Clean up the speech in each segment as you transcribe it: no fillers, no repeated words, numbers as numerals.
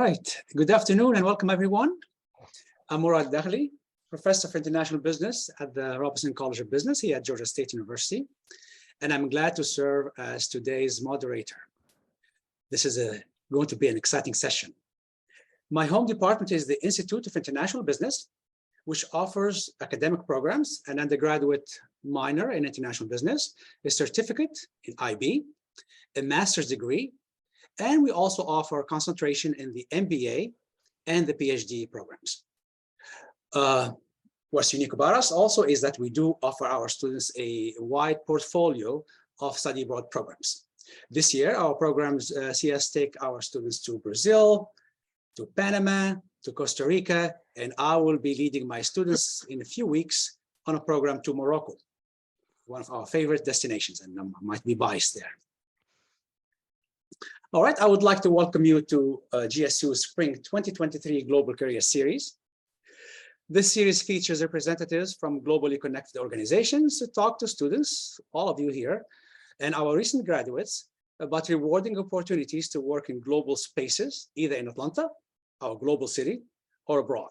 right, good afternoon and welcome everyone. I'm Mourad Dakhli, Professor for International Business at the Robinson College of Business here at Georgia State University, and I'm glad to serve as today's moderator. This is going to be an exciting session. My home department is the Institute of International Business, which offers academic programs, an undergraduate minor in international business, a certificate in IB, a master's degree, and we also offer concentration in the MBA and the PhD programs. What's unique about us also is that we do offer our students a wide portfolio of study abroad programs. This year, our programs see us take our students to Brazil, to Panama, to Costa Rica, and I will be leading my students in a few weeks on a program to Morocco, one of our favorite destinations, and I might be biased there. All right, I would like to welcome you to GSU's Spring 2023 Global Career Series. This series features representatives from globally connected organizations to talk to students, all of you here, and our recent graduates about rewarding opportunities to work in global spaces, either in Atlanta, our global city, or abroad.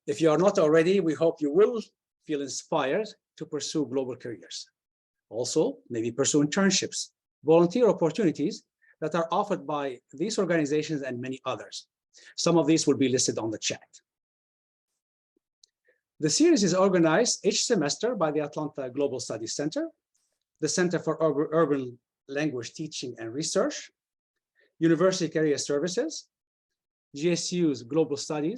If you are not already, we hope you will feel inspired to pursue global careers. Also, maybe pursue internships, volunteer opportunities that are offered by these organizations and many others. Some of these will be listed on the chat. The series is organized each semester by the Atlanta Global Studies Center, the Center for Urban Language Teaching and Research, University Career Services, GSU's Global Study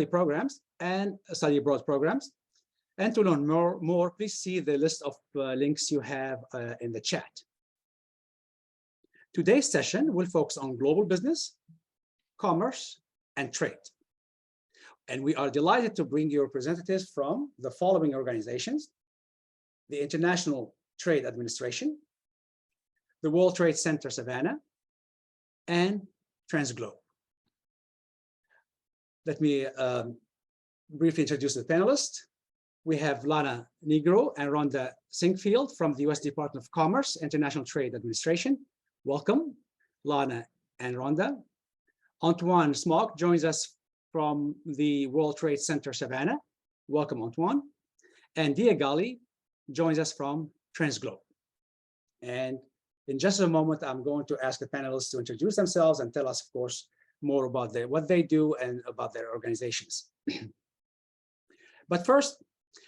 Programs, and Study Abroad Programs. And to learn more, please see the list of links you have in the chat. Today's session will focus on global business, commerce, and trade. And we are delighted to bring you representatives from the following organizations: the International Trade Administration, the World Trade Center Savannah, and Transglobe. Let me briefly introduce the panelists. We have Lana Nigro and Rhonda Sinkfield from the US Department of Commerce, International Trade Administration. Welcome, Lana and Rhonda. Antwone Smoak joins us from the World Trade Center Savannah. Welcome, Antwone. And Diaa Ghaly joins us from Transglobe. And in just a moment, I'm going to ask the panelists to introduce themselves and tell us, of course, more about what they do and about their organizations. But first,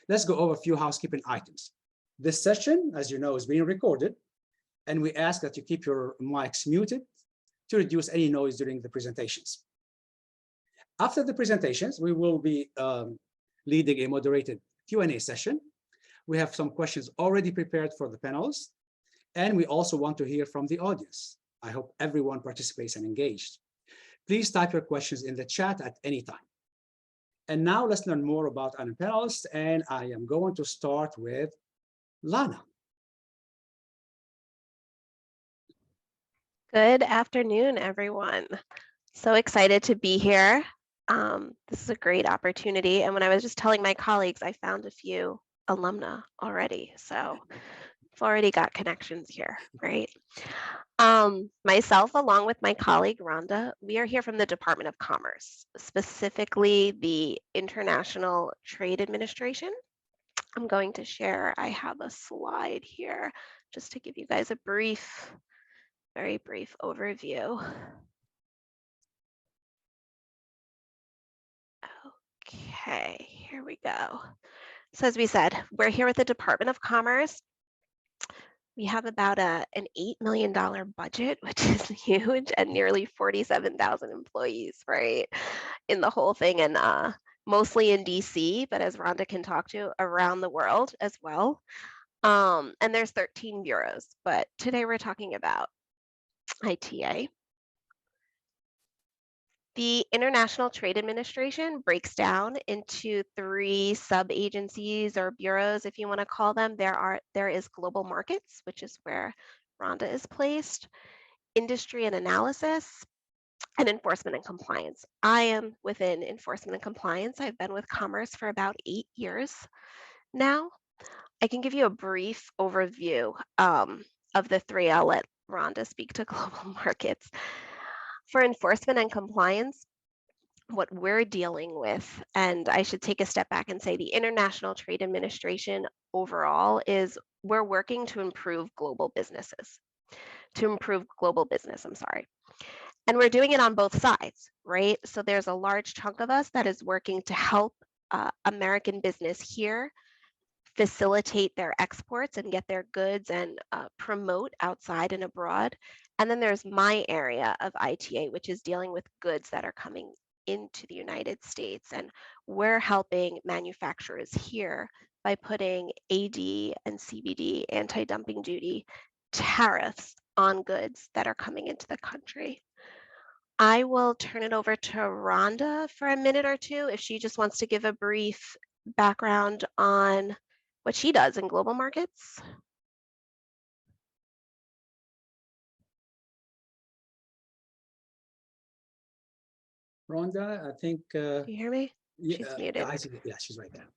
let's go over a few housekeeping items. This session, as you know, is being recorded, and we ask that you keep your mics muted to reduce any noise during the presentations. After the presentations, we will be leading a moderated Q&A session. We have some questions already prepared for the panelists, and we also want to hear from the audience. I hope everyone participates and engaged. Please type your questions in the chat at any time. And now let's learn more about our panelists, and I am going to start with Lana. Good afternoon, everyone. So excited to be here. This is a great opportunity. And when I was just telling my colleagues, I found a few alumna already. So I've already got connections here. Great. Myself, along with my colleague, Rhonda, we are here from the Department of Commerce, specifically the International Trade Administration. I'm going to share, I have a slide here just to give you guys a very brief overview. Okay, here we go. So as we said, we're here with the Department of Commerce. We have about an $8 million budget, which is huge, and nearly 47,000 employees, right, in the whole thing, and mostly in DC, but as Rhonda can talk to, around the world as well. And there's 13 bureaus, but today we're talking about ITA. The International Trade Administration breaks down into 3 sub-agencies or bureaus, if you want to call them. There is Global Markets, which is where Rhonda is placed, Industry and Analysis, and Enforcement and Compliance. I am within Enforcement and Compliance. I've been with Commerce for about 8 years now. I can give you a brief overview of the 3. I'll let Rhonda speak to Global Markets. For enforcement and compliance, what we're dealing with, and I should take a step back and say the International Trade Administration overall is we're working to improve global business, I'm sorry. And we're doing it on both sides, right? So there's a large chunk of us that is working to help American business here facilitate their exports and get their goods and promote outside and abroad. And then there's my area of ITA, which is dealing with goods that are coming into the United States. And we're helping manufacturers here by putting AD and CBD, anti-dumping duty tariffs on goods that are coming into the country. I will turn it over to Rhonda for a minute or two if she just wants to give a brief background on what she does in global markets. Rhonda, I think. Do you hear me? Yeah, She's muted. yeah, she's right there.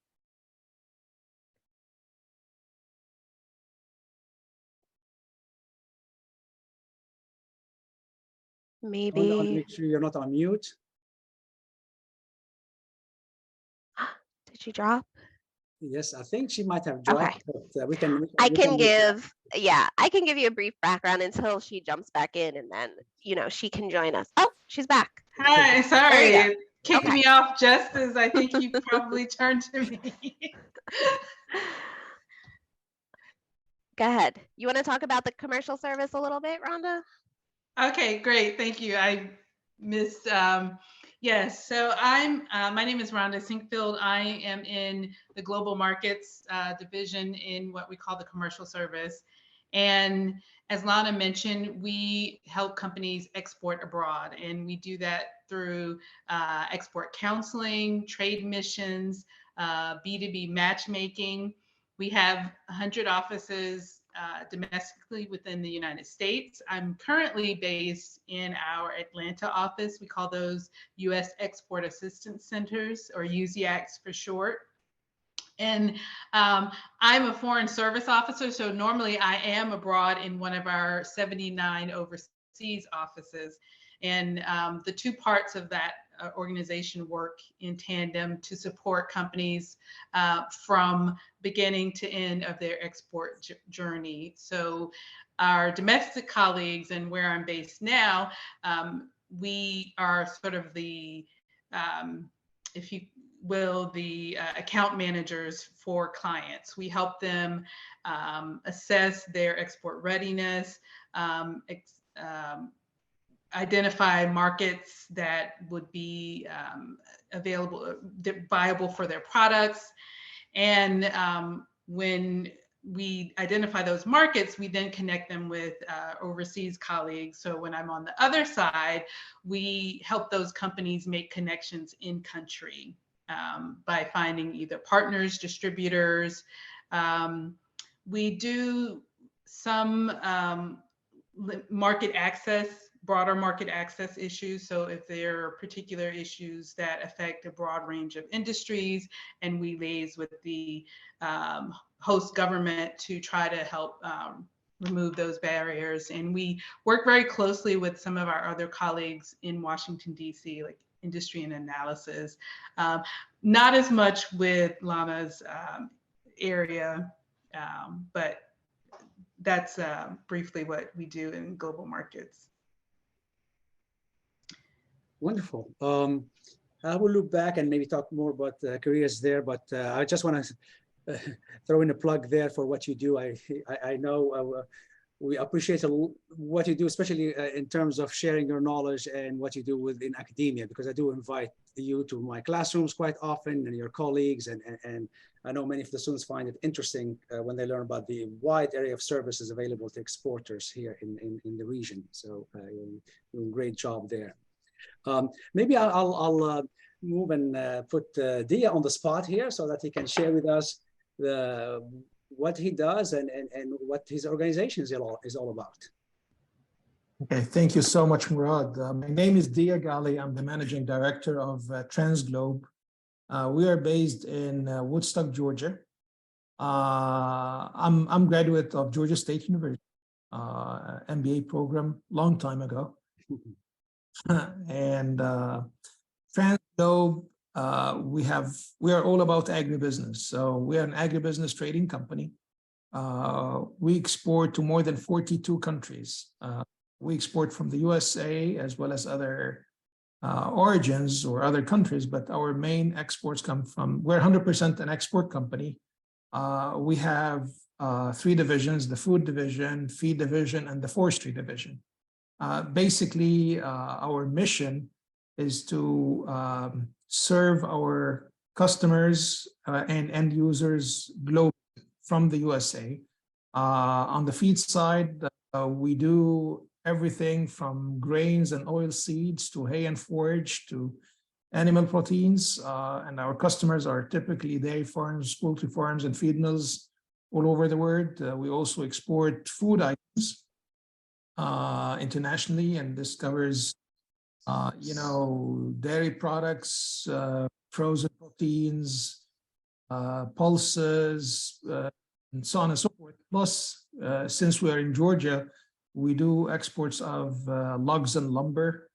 Maybe. Rhonda, make sure you're not on mute. Did she drop? Yes, I think she might have dropped. Okay. But, we can. I can give you a brief background until she jumps back in, and then she can join us. Oh, she's back. Hi, sorry, it kicked Okay. me off just as I think you probably turned to me. Go ahead. You want to talk about the commercial service a little bit, Rhonda? Okay, great, thank you. I missed. Yes, so my name is Rhonda Sinkfield. I am in the global markets division in what we call the commercial service. And as Lana mentioned, we help companies export abroad, and we do that through export counseling, trade missions, B2B matchmaking. We have 100 offices domestically within the United States. I'm currently based in our Atlanta office. We call those U.S. Export Assistance Centers, or USEACs for short. And I'm a foreign service officer, so normally I am abroad in one of our 79 overseas offices. And the two parts of that organization work in tandem to support companies from beginning to end of their export journey. So our domestic colleagues, and where I'm based now, we are sort of the, if you will, the account managers for clients. We help them assess their export readiness, identify markets that would be viable for their products. And when we identify those markets, we then connect them with overseas colleagues. So when I'm on the other side, we help those companies make connections in country by finding either partners, distributors. We do some market access, broader market access issues. So if there are particular issues that affect a broad range of industries, and we liaise with the host government to try to help remove those barriers. And we work very closely with some of our other colleagues in Washington, D.C., like industry and analysis. Not as much with Lana's area, but that's briefly what we do in global markets. Wonderful. I will look back and maybe talk more about careers there, but I just want to throw in a plug there for what you do. I know we appreciate what you do, especially in terms of sharing your knowledge and what you do within academia, because I do invite you to my classrooms quite often, and your colleagues, and I know many of the students find it interesting when they learn about the wide area of services available to exporters here in the region. So you're doing a great job there. Maybe I'll move and put Diaa on the spot here so that he can share with us what he does and what his organization is all about. Okay, thank you so much, Mourad. My name is Diaa Ghaly. I'm the managing director of Transglobe. We are based in Woodstock, Georgia. I'm graduate of Georgia State University, MBA program, long time ago. And TransGlobe, we are all about agribusiness. So we are an agribusiness trading company. We export to more than 42 countries. We export from the USA as well as other origins or other countries, but our main exports come from, we're 100% an export company. We have three divisions: the food division, feed division, and the forestry division. Basically, our mission is to serve our customers and end users globally from the USA. On the feed side, we do everything from grains and oil seeds to hay and forage to animal proteins. And our customers are typically dairy farms, poultry farms, and feed mills all over the world. We also export food items internationally, and this covers dairy products, frozen proteins, pulses, and so on and so forth. Plus, since we are in Georgia, we do exports of logs and lumber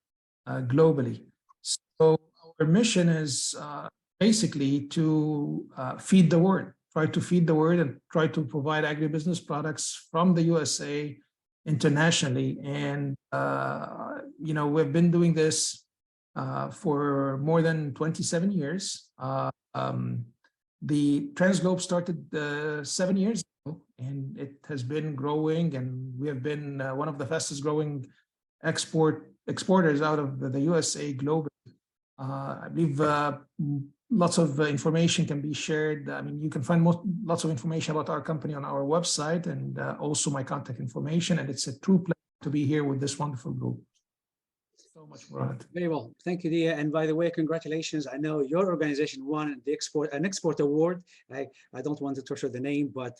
globally. So our mission is basically to feed the world, try to feed the world and try to provide agribusiness products from the USA internationally. And, we've been doing this for more than 27 years. The TransGlobe started 7 years ago, and it has been growing, and we have been one of the fastest growing exporters out of the USA globally. I believe lots of information can be shared. I mean, you can find lots of information about our company on our website, and also my contact information. And it's a true pleasure to be here with this wonderful group. So much, Mourad. Very well. Thank you, Diaa. And by the way, congratulations. I know your organization won an export award. I don't want to torture the name, but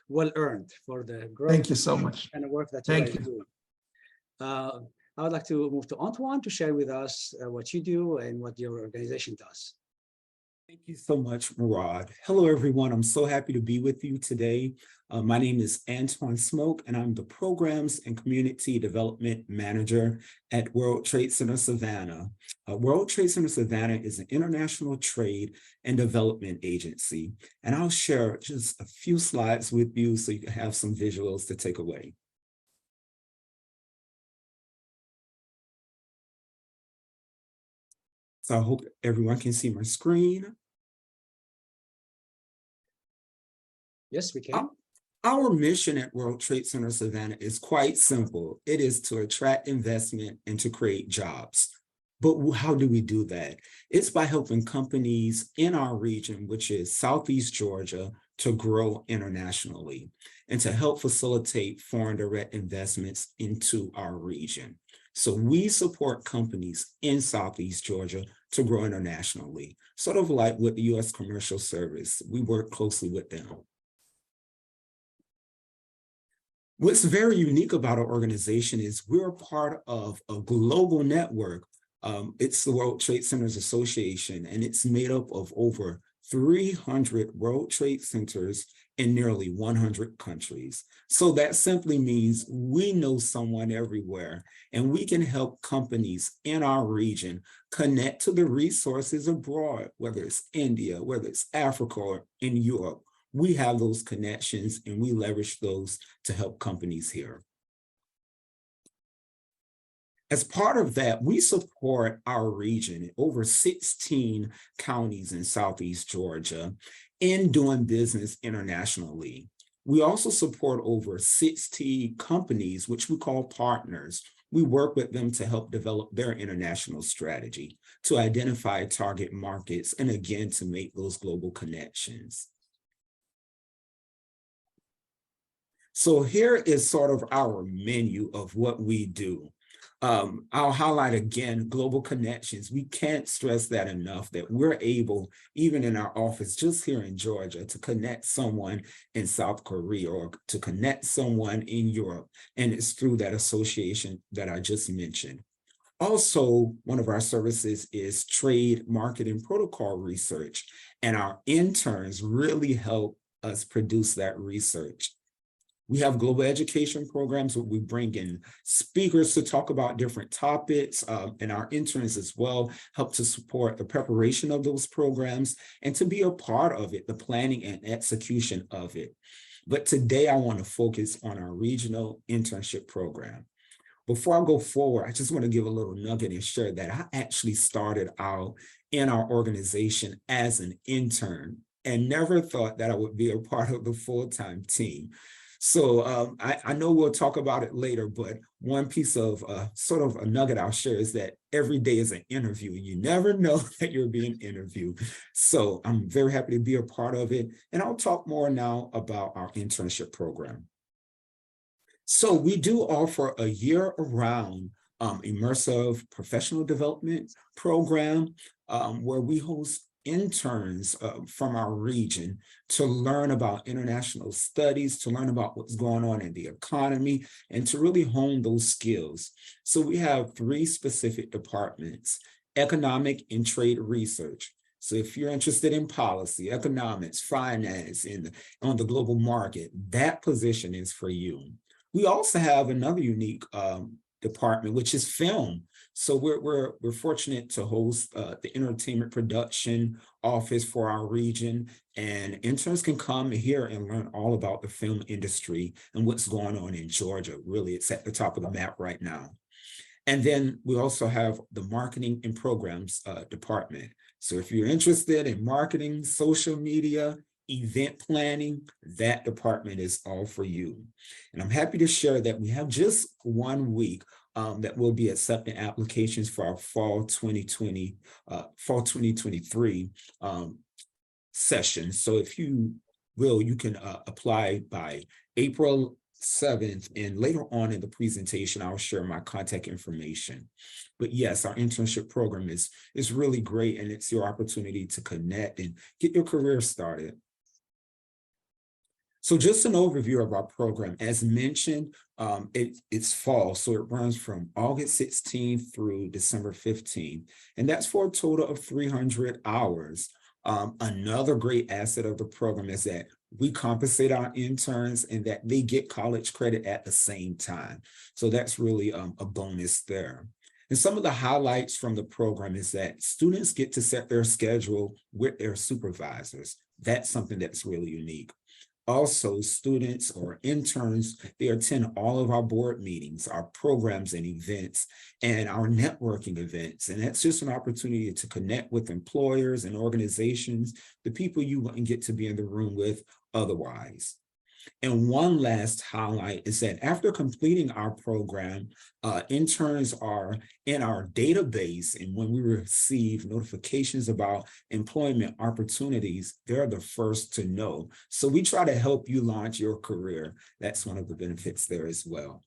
well earned for the growth. Thank you so much. And the work that you guys do. I would like to move to Antwone to share with us what you do and what your organization does. Thank you so much, Mourad. Hello, everyone. I'm so happy to be with you today. My name is Antwone Smoak, and I'm the Programs and Community Development Manager at World Trade Center Savannah. World Trade Center Savannah is an international trade and development agency. And I'll share just a few slides with you so you can have some visuals to take away. So I hope everyone can see my screen. Yes, we can. Our mission at World Trade Center Savannah is quite simple. It is to attract investment and to create jobs. But how do we do that? It's by helping companies in our region, which is Southeast Georgia, to grow internationally and to help facilitate foreign direct investments into our region. So we support companies in Southeast Georgia to grow internationally, sort of like with the U.S. Commercial Service. We work closely with them. What's very unique about our organization is we're part of a global network. It's the World Trade Centers Association, and it's made up of over 300 World Trade Centers in nearly 100 countries. So that simply means we know someone everywhere, and we can help companies in our region connect to the resources abroad, whether it's India, whether it's Africa, or in Europe. We have those connections, and we leverage those to help companies here. As part of that, we support our region, over 16 counties in Southeast Georgia, in doing business internationally. We also support over 60 companies, which we call partners. We work with them to help develop their international strategy, to identify target markets, and again, to make those global connections. So here is sort of our menu of what we do. I'll highlight again, global connections. We can't stress that enough, that we're able, even in our office just here in Georgia, to connect someone in South Korea or to connect someone in Europe. And it's through that association that I just mentioned. Also, one of our services is trade, market, and protocol research. And our interns really help us produce that research. We have global education programs where we bring in speakers to talk about different topics, and our interns as well help to support the preparation of those programs and to be a part of it, the planning and execution of it. But today I want to focus on our regional internship program. Before I go forward, I just want to give a little nugget and share that I actually started out in our organization as an intern and never thought that I would be a part of the full-time team. So I know we'll talk about it later, but one piece of sort of a nugget I'll share is that every day is an interview. You never know that you're being interviewed. So I'm very happy to be a part of it. And I'll talk more now about our internship program. So we do offer a year-round immersive professional development program where we host interns from our region to learn about international studies, to learn about what's going on in the economy, and to really hone those skills. So we have 3 specific departments: economic and trade research. So if you're interested in policy, economics, finance, and on the global market, that position is for you. We also have another unique department, which is film. So we're fortunate to host the entertainment production office for our region, and interns can come here and learn all about the film industry and what's going on in Georgia. Really, it's at the top of the map right now. And then we also have the marketing and programs department. So if you're interested in marketing, social media, event planning, that department is all for you. And I'm happy to share that we have just 1 week that will be accepting applications for our fall 2023 session. So if you will, you can apply by April 7th, and later on in the presentation, I'll share my contact information. But yes, our internship program is really great, and it's your opportunity to connect and get your career started. So just an overview of our program. As mentioned, it's fall, so it runs from August 16th through December 15th, and that's for a total of 300 hours. Another great asset of the program is that we compensate our interns and that they get college credit at the same time. So that's really a bonus there. And some of the highlights from the program is that students get to set their schedule with their supervisors. That's something that's really unique. Also, students or interns, they attend all of our board meetings, our programs and events, and our networking events. And that's just an opportunity to connect with employers and organizations, the people you wouldn't get to be in the room with otherwise. And one last highlight is that after completing our program, interns are in our database, and when we receive notifications about employment opportunities, they're the first to know. So we try to help you launch your career. That's one of the benefits there as well.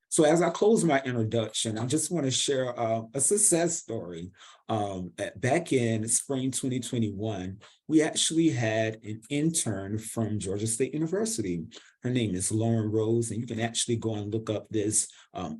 So as I close my introduction, I just want to share a success story. Back in spring 2021, we actually had an intern from Georgia State University. Her name is Lauren Rose, and you can actually go and look up this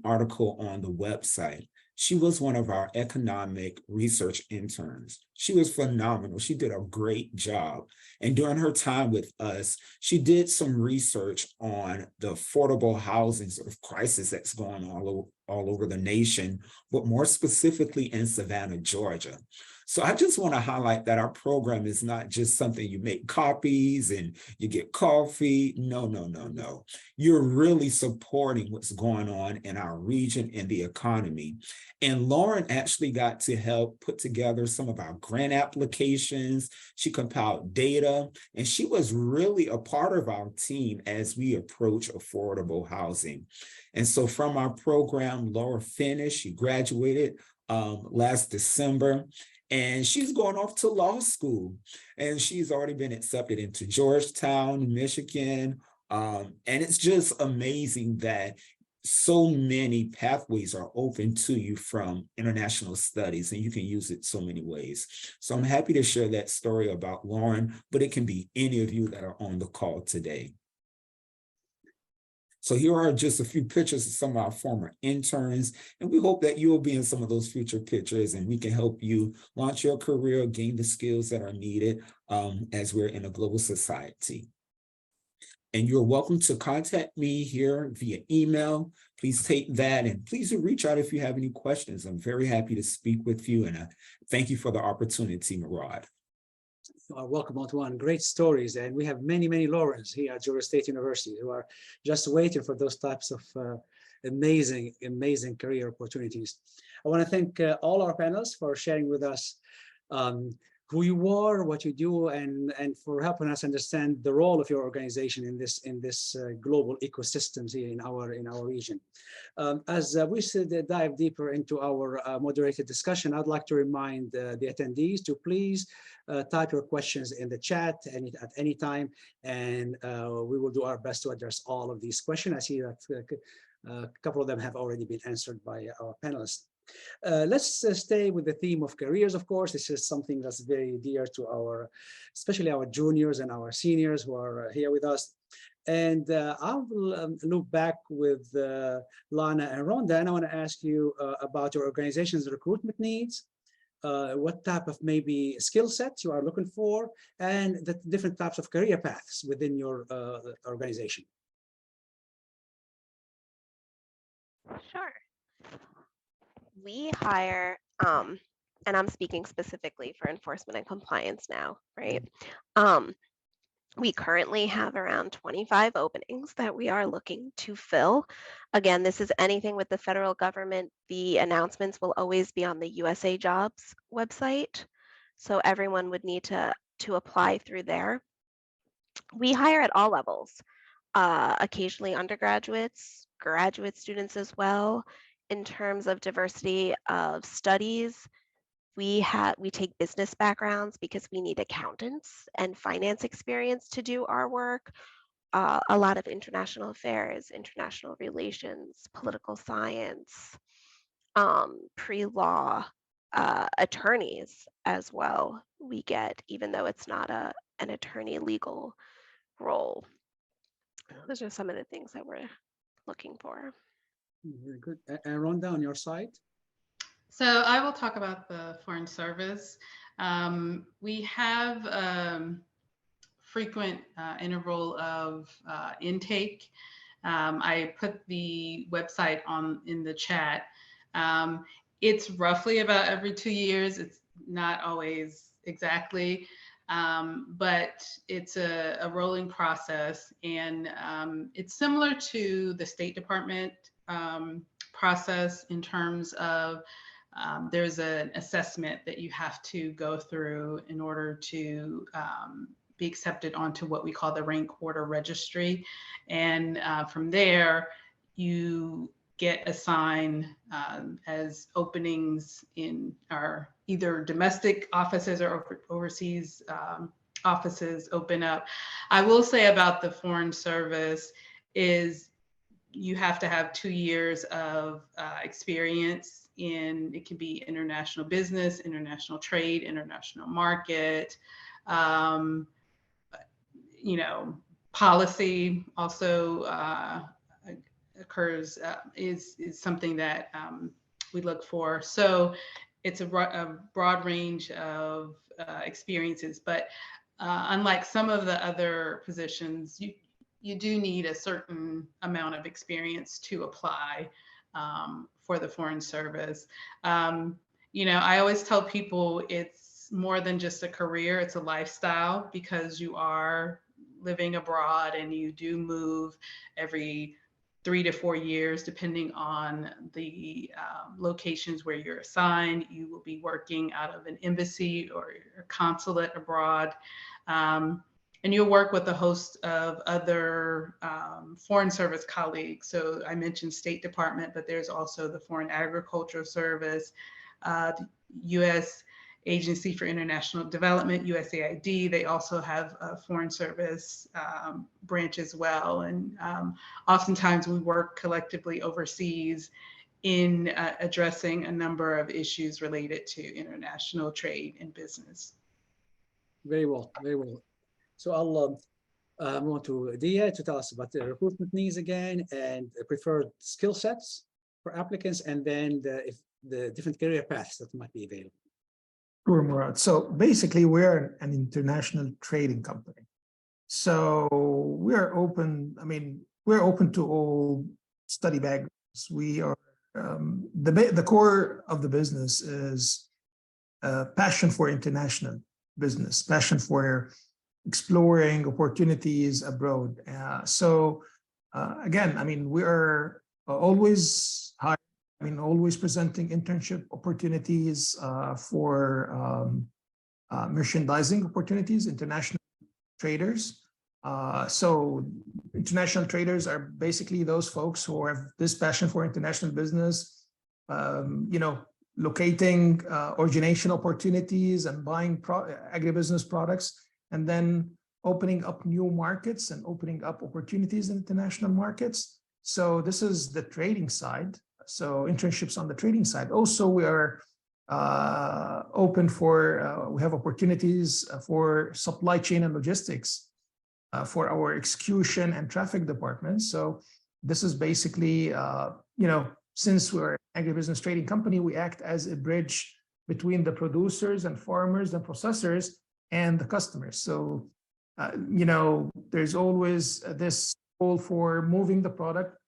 article on the website. She was one of our economic research interns. She was phenomenal. She did a great job. And during her time with us, she did some research on the affordable housing sort of crisis that's going on all over the nation, but more specifically in Savannah, Georgia. So I just want to highlight that our program is not just something you make copies and you get coffee. No, no, no, no. You're really supporting what's going on in our region and the economy. And Lauren actually got to help put together some of our grant applications. She compiled data, and she was really a part of our team as we approach affordable housing. And so from our program, Laura finished, she graduated last December. And she's going off to law school, and she's already been accepted into Georgetown, Michigan. And it's just amazing that so many pathways are open to you from international studies, and you can use it so many ways. So I'm happy to share that story about Lauren, but it can be any of you that are on the call today. So here are just a few pictures of some of our former interns, and we hope that you will be in some of those future pictures, and we can help you launch your career, gain the skills that are needed as we're in a global society. And you're welcome to contact me here via email. Please take that and please reach out if you have any questions. I'm very happy to speak with you, and thank you for the opportunity, Mourad. Welcome, Antwone. Great stories, and we have many Laurens here at Georgia State University who are just waiting for those types of amazing career opportunities. I want to thank all our panelists for sharing with us who you are, what you do, and for helping us understand the role of your organization in this global ecosystems here in our region. As we dive deeper into our moderated discussion, I'd like to remind the attendees to please type your questions in the chat at any time, and we will do our best to address all of these questions. I see that a couple of them have already been answered by our panelists. Let's stay with the theme of careers. Of course, this is something that's very dear to especially our juniors and our seniors who are here with us. And I will look back with Lana and Rhonda, and I want to ask you about your organization's recruitment needs, what type of maybe skill sets you are looking for, and the different types of career paths within your organization. Sure. We hire, and I'm speaking specifically for enforcement and compliance now, right? We currently have around 25 openings that we are looking to fill. Again, this is anything with the federal government. The announcements will always be on the USA Jobs website, so everyone would need to apply through there. We hire at all levels, occasionally undergraduates, graduate students as well. In terms of diversity of studies, we take business backgrounds because we need accountants and finance experience to do our work. A lot of international affairs, international relations, political science, pre-law, attorneys as well. We get, even though it's not an attorney legal role. Those are some of the things that we're looking for. Very good. And Rhonda, on your side? So I will talk about the Foreign Service. We have frequent interval of intake. I put the website in the chat. It's roughly about every 2 years. It's not always exactly, but it's a rolling process, and it's similar to the State Department process in terms of there's an assessment that you have to go through in order to be accepted onto what we call the rank order registry. And from there, you get assigned as openings in our either domestic offices or overseas offices open up. I will say about the Foreign Service is you have to have 2 years of experience in, it can be international business, international trade, international market, you know, policy also occurs, is something that we look for. So it's a broad range of experiences, but unlike some of the other positions, you do need a certain amount of experience to apply for the Foreign Service. You know, I always tell people it's more than just a career, it's a lifestyle, because you are living abroad and you do move every 3 to 4 years, depending on the locations where you're assigned. You will be working out of an embassy or a consulate abroad. And you'll work with a host of other Foreign Service colleagues. So I mentioned State Department, but there's also the Foreign Agricultural Service, the U.S. Agency for International Development, USAID. They also have a Foreign Service branch as well. And oftentimes we work collectively overseas in addressing a number of issues related to international trade and business. Very well, very well. So I'll move on to Diaa to tell us about the recruitment needs again and preferred skill sets for applicants, and then if the different career paths that might be available. Sure, Mourad. So basically, we're an international trading company. So we're open. I mean, we're open to all study backgrounds. We are the core of the business is passion for international business, passion for exploring opportunities abroad. Again, I mean, we are always hiring. I mean, always presenting internship opportunities for merchandising opportunities, international traders. So international traders are basically those folks who have this passion for international business, you know, locating origination opportunities and buying agribusiness products, and then opening up new markets and opening up opportunities in international markets. So this is the trading side. So internships on the trading side. Also, we are open for, we have opportunities for supply chain and logistics for our execution and traffic departments. So this is basically, you know, since we're an agribusiness trading company, we act as a bridge between the producers and farmers and processors and the customers. So, you know, there's always this call for moving the product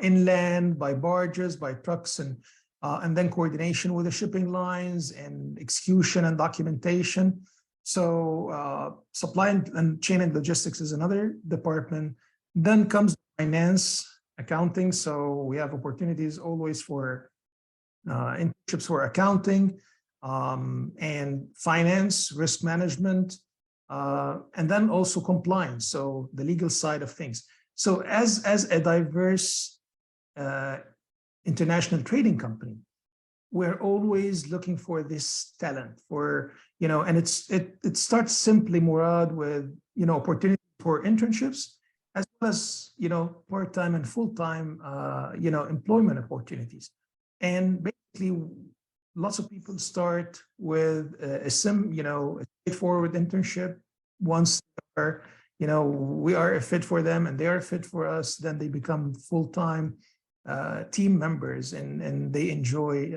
inland by barges, by trucks, and then coordination with the shipping lines and execution and documentation. So supply and chain and logistics is another department. Then comes finance, accounting. So we have opportunities always for internships for accounting and finance, risk management, and then also compliance. So the legal side of things. So as a diverse international trading company, we're always looking for this talent for, you know, and it starts simply, Mourad, with, you know, opportunity for internships, as well as, you know, part-time and full-time, you know, employment opportunities. And basically, lots of people start with a straightforward internship. Once they are, you know, we are a fit for them and they are a fit for us, then they become full-time team members, and they enjoy,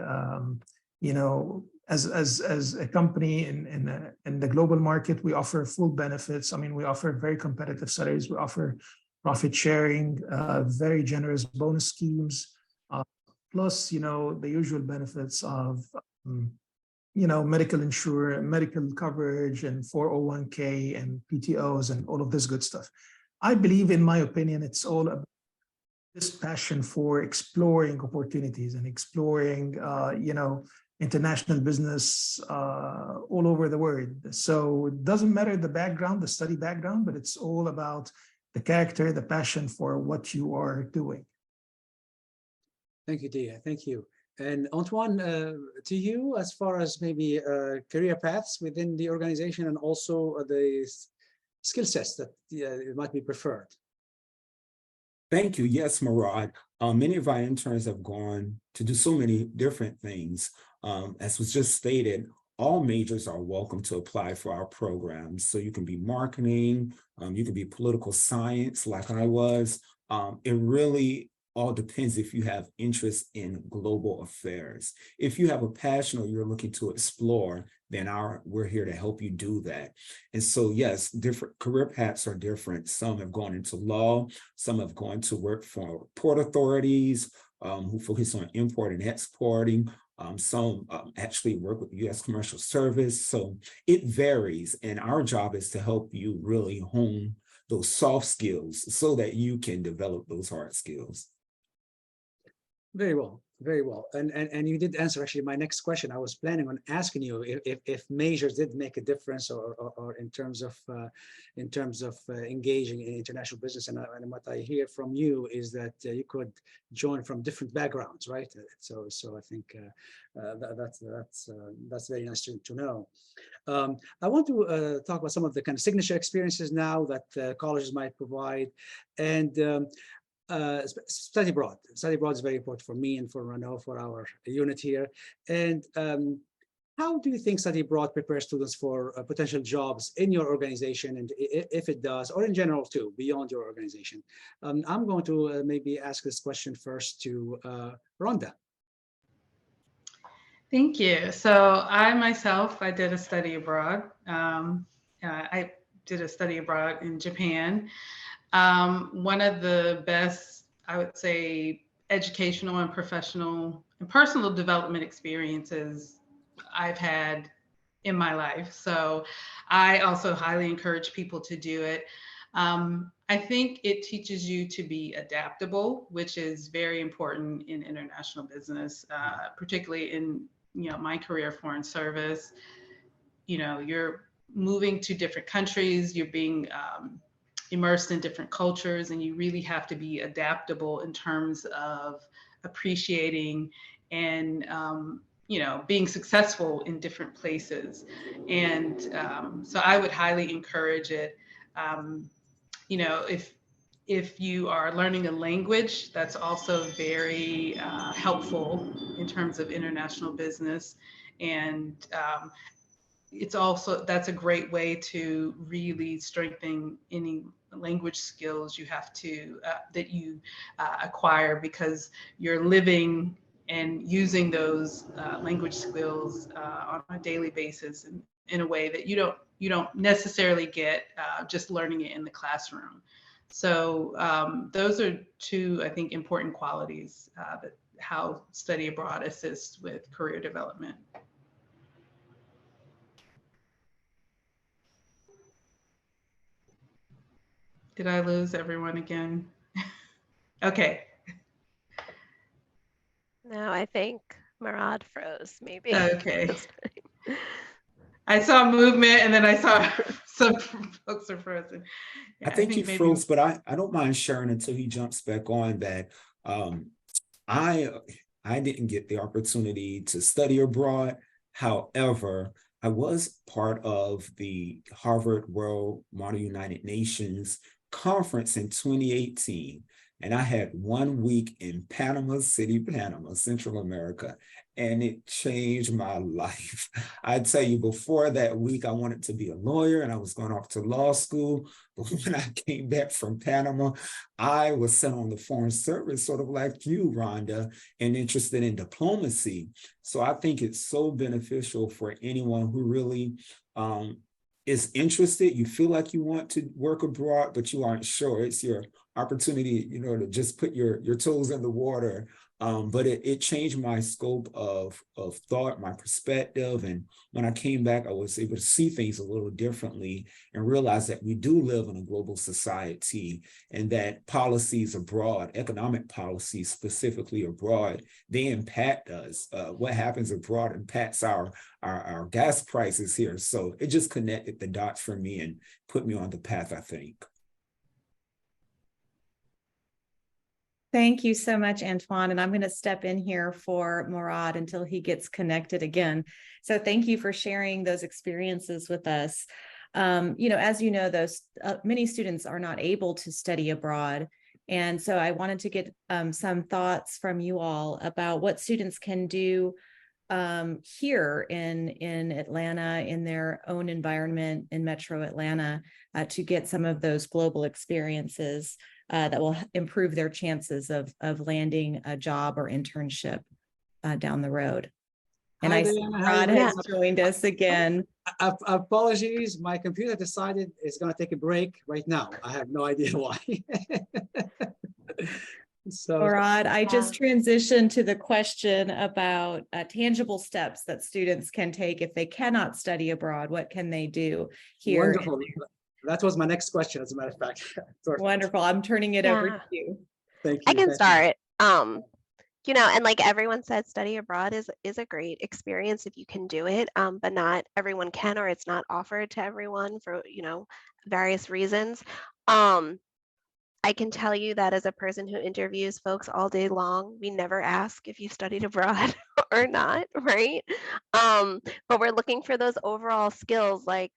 you know, as a company in the global market, we offer full benefits. I mean, we offer very competitive salaries. We offer profit sharing, very generous bonus schemes, plus, you know, the usual benefits of, you know, medical coverage and 401k and PTOs and all of this good stuff. I believe, in my opinion, it's all about this passion for exploring opportunities and exploring, you know, international business all over the world. So it doesn't matter the background, the study background, but it's all about the character, the passion for what you are doing. Thank you, Diaa. Thank you. And Antwone, to you, as far as maybe career paths within the organization and also the skill sets that might be preferred. Thank you. Yes, Mourad. Many of our interns have gone to do so many different things. As was just stated, all majors are welcome to apply for our programs. So you can be marketing, you can be political science like I was. It really all depends if you have interest in global affairs. If you have a passion or you're looking to explore, then we're here to help you do that. And so, yes, different career paths are different. Some have gone into law, some have gone to work for port authorities who focus on import and exporting. Some actually work with U.S. Commercial Service. So it varies. And our job is to help you really hone those soft skills so that you can develop those hard skills. Very well, very well. And you did answer actually my next question. I was planning on asking you if majors did make a difference or in terms of engaging in international business. And what I hear from you is that you could join from different backgrounds, right? So I think that's very nice to know. I want to talk about some of the kind of signature experiences now that colleges might provide, and study abroad. Study abroad is very important for me and for Rhonda, for our unit here. And how do you think study abroad prepares students for potential jobs in your organization, and if it does, or in general too, beyond your organization? I'm going to maybe ask this question first to Rhonda. Thank you. So I myself, I did a study abroad. did a study abroad in Japan. One of the best, I would say, educational and professional and personal development experiences I've had in my life. So I also highly encourage people to do it. I think it teaches you to be adaptable, which is very important in international business, particularly in my career, foreign service. You're moving to different countries, you're being immersed in different cultures, and you really have to be adaptable in terms of appreciating and being successful in different places. And so I would highly encourage it. If you are learning a language, that's also very helpful in terms of international business. And that's a great way to really strengthen any language skills you have to that you acquire, because you're living and using those language skills on a daily basis in a way that you don't necessarily get just learning it in the classroom. So those are two, I think, important qualities that how study abroad assists with career development. Did I lose everyone again? Okay. No, I think Mourad froze, maybe. Okay. I saw movement and then I saw some folks are frozen. Yeah, I think he froze, but I don't mind sharing until he jumps back on that. I didn't get the opportunity to study abroad. However, I was part of the Harvard World Model United Nations conference in 2018. And I had 1 week in Panama City, Panama, Central America, and it changed my life. I tell you, before that week, I wanted to be a lawyer and I was going off to law school. But when I came back from Panama, I was sent on the foreign service, sort of like you, Rhonda, and interested in diplomacy. So I think it's so beneficial for anyone who really is interested. You feel like you want to work abroad, but you aren't sure. It's your opportunity, to just put your toes in the water. But it changed my scope of thought, my perspective. And when I came back, I was able to see things a little differently and realize that we do live in a global society and that policies abroad, economic policies specifically abroad, they impact us. What happens abroad impacts our gas prices here. So it just connected the dots for me and put me on the path, I think. Thank you so much, Antwone. And I'm going to step in here for Mourad until he gets connected again. So thank you for sharing those experiences with us. As you know, those many students are not able to study abroad. And so I wanted to get some thoughts from you all about what students can do here in Atlanta, in their own environment in Metro Atlanta, to get some of those global experiences that will improve their chances of landing a job or internship down the road. And Hi, I see Diaa. Rod has joined us again. Apologies, my computer decided it's going to take a break right now. I have no idea why. So, Mourad, I just transitioned to the question about tangible steps that students can take if they cannot study abroad. What can they do here? Wonderful. That was my next question, as a matter of fact. Wonderful. I'm turning it over to you. Thank you. I can start. And like everyone said, study abroad is a great experience if you can do it, but not everyone can, or it's not offered to everyone for, various reasons. I can tell you that as a person who interviews folks all day long, we never ask if you studied abroad or not, right? But we're looking for those overall skills, like,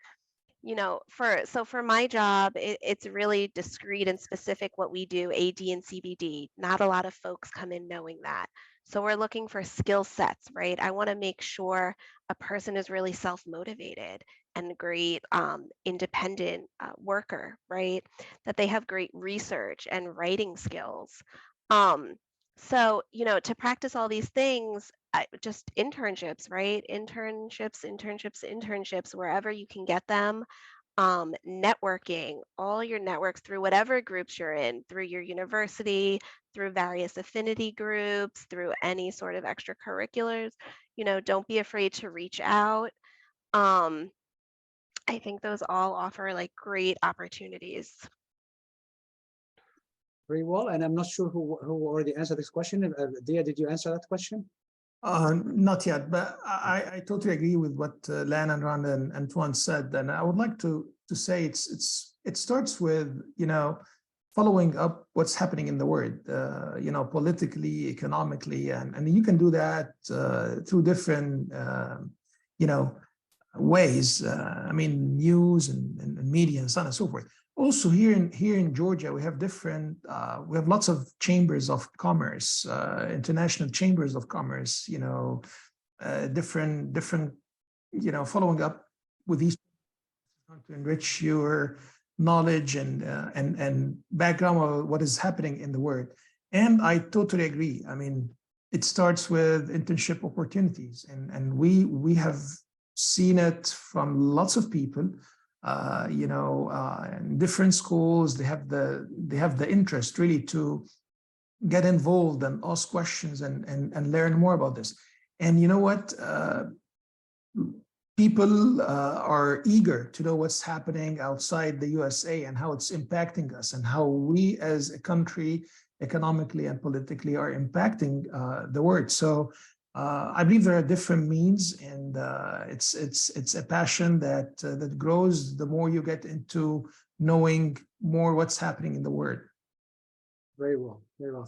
for my job, it's really discrete and specific what we do, AD and CBD. Not a lot of folks come in knowing that. So we're looking for skill sets, right? I want to make sure a person is really self-motivated and a great independent worker, right? That they have great research and writing skills. So, to practice all these things, just internships, right? Internships, wherever you can get them. networking, all your networks through whatever groups you're in, through your university, through various affinity groups, through any sort of extracurriculars. Don't be afraid to reach out. Um, I think those all offer like great opportunities. Very well, and I'm not sure who already answered this question. Diaa, did you answer that question? Not yet, but I totally agree with what Lana and Rhonda and Antwone said, and I would like to say it starts with following up what's happening in the world, politically, economically, and you can do that through different ways. I mean, news and media and so on and so forth. Also, here in Georgia, we have we have lots of chambers of commerce, international chambers of commerce. Different. Following up with these to enrich your knowledge and background of what is happening in the world. And I totally agree. I mean, it starts with internship opportunities, and we have seen it from lots of people. In different schools, they have the interest really to get involved and ask questions and learn more about this. And you know what? People are eager to know what's happening outside the USA and how it's impacting us and how we as a country economically and politically are impacting the world. So I believe there are different means, and it's a passion that grows the more you get into knowing more what's happening in the world. Very well,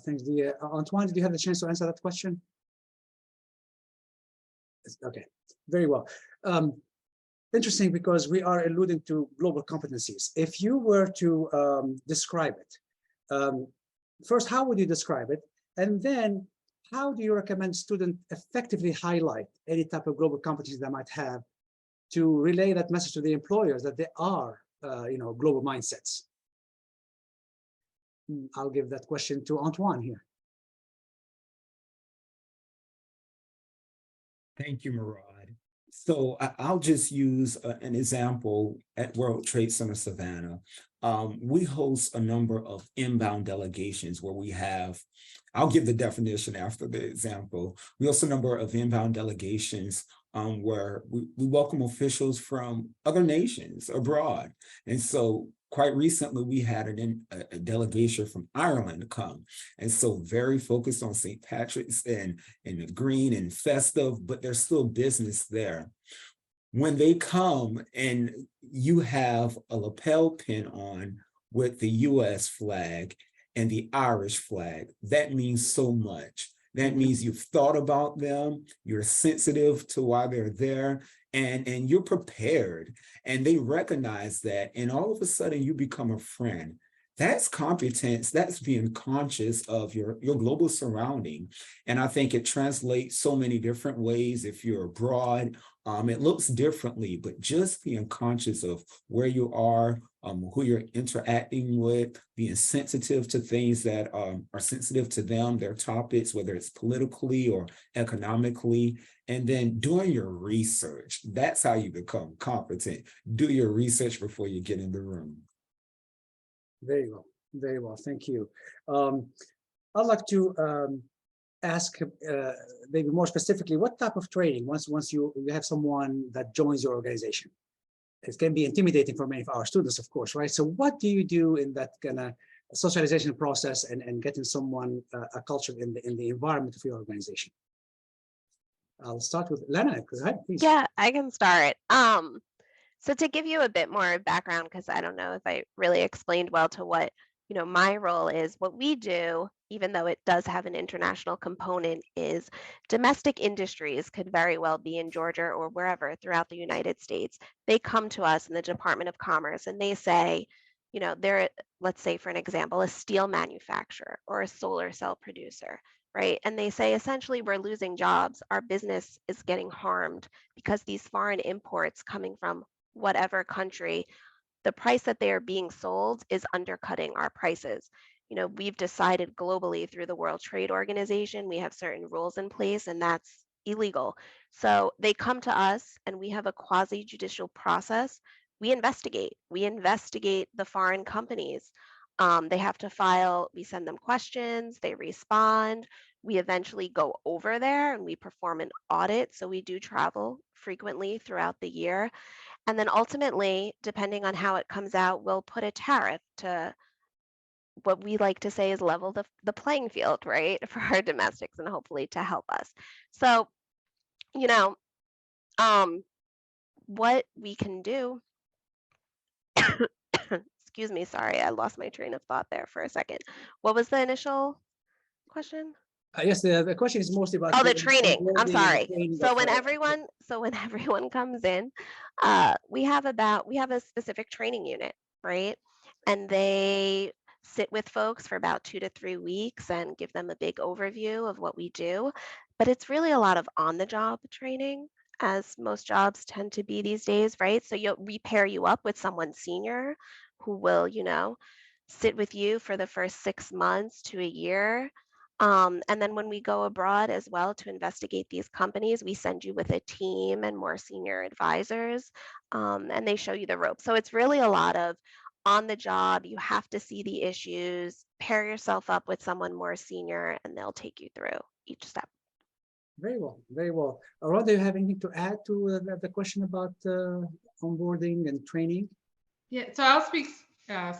thanks. Antwone, did you have the chance to answer that question? Okay, very well. Interesting, because we are alluding to global competencies. If you were to describe it, first, how would you describe it? And then, how do you recommend students effectively highlight any type of global competencies they might have to relay that message to the employers that they are, global mindsets? I'll give that question to Antwone here. Thank you, Mourad. So I'll just use an example at World Trade Center Savannah. We host a number of inbound delegations where we have, I'll give the definition after the example. We host a number of inbound delegations where we welcome officials from other nations abroad. And so quite recently, we had a delegation from Ireland come. And so very focused on St. Patrick's and the green and festive, but there's still business there. When they come and you have a lapel pin on with the US flag and the Irish flag, that means so much. That means you've thought about them, you're sensitive to why they're there, and you're prepared, and they recognize that, and all of a sudden you become a friend. That's competence, that's being conscious of your global surrounding. And I think it translates so many different ways. If you're abroad, it looks differently, but just being conscious of where you are, who you're interacting with, being sensitive to things that are sensitive to them, their topics, whether it's politically or economically, and then doing your research. That's how you become competent. Do your research before you get in the room. Very well, thank you. I'd like to ask maybe more specifically, what type of training, once you have someone that joins your organization? It can be intimidating for many of our students, of course, right? So what do you do in that kind of socialization process and getting someone acculturated in the environment of your organization? I'll start with Lana. Go ahead, please. Yeah, I can start. So to give you a bit more background, because I don't know if I really explained well to what my role is, what we do, even though it does have an international component, is domestic industries could very well be in Georgia or wherever throughout the United States. They come to us in the Department of Commerce and they say, they're, let's say for an example, a steel manufacturer or a solar cell producer, right? And they say, essentially, we're losing jobs. Our business is getting harmed because these foreign imports coming from whatever country, the price that they are being sold is undercutting our prices. We've decided globally through the World Trade Organization, we have certain rules in place, and that's illegal. So they come to us and we have a quasi-judicial process we investigate the foreign companies. They have to file, we send them questions, they respond. We eventually go over there and we perform an audit. So we do travel frequently throughout the year. And then ultimately, depending on how it comes out, we'll put a tariff to what we like to say is level the playing field, right, for our domestics and hopefully to help us. So, you know, what we can do, excuse me, sorry, I lost my train of thought there for a second. What was the initial question? Yes, the question is mostly about Oh, the training. I'm onboarding and sorry. training So of, when everyone comes in, we have a specific training unit, right? And they sit with folks for about 2 to 3 weeks and give them a big overview of what we do. But it's really a lot of on-the-job training, as most jobs tend to be these days, right? So we pair you up with someone senior who will, sit with you for the first 6 months to a year. And then when we go abroad as well to investigate these companies, we send you with a team and more senior advisors, and they show you the ropes. So it's really a lot of on the job. You have to see the issues, pair yourself up with someone more senior, and they'll take you through each step. Very well, very well. Rhonda, do you have anything to add to the question about onboarding and training? Yeah, so I'll speak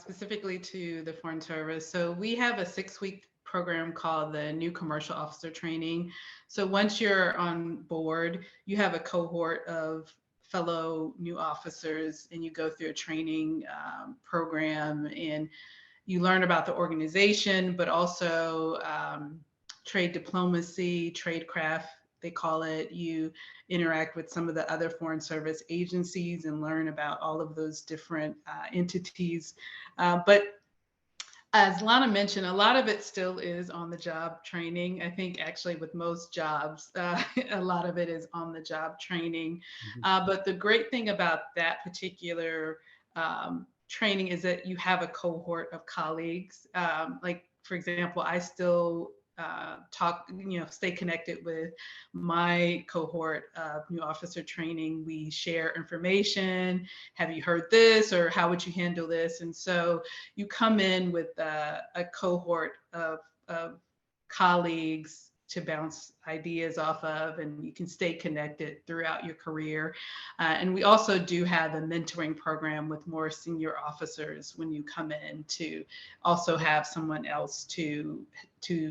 specifically to the Foreign Service. So we have a 6-week program called the New Commercial Officer Training. So once you're on board, you have a cohort of fellow new officers and you go through a training program and you learn about the organization, but also trade diplomacy, tradecraft, they call it. You interact with some of the other Foreign Service agencies and learn about all of those different entities. But as Lana mentioned, a lot of it still is on the job training. I think actually with most jobs, a lot of it is on the job training. But the great thing about that particular training is that you have a cohort of colleagues. Like, for example, I still stay connected with my cohort of new officer training. We share information. Have you heard this? Or how would you handle this? And so you come in with a cohort of colleagues to bounce ideas off of, and you can stay connected throughout your career. And we also do have a mentoring program with more senior officers when you come in to also have someone else to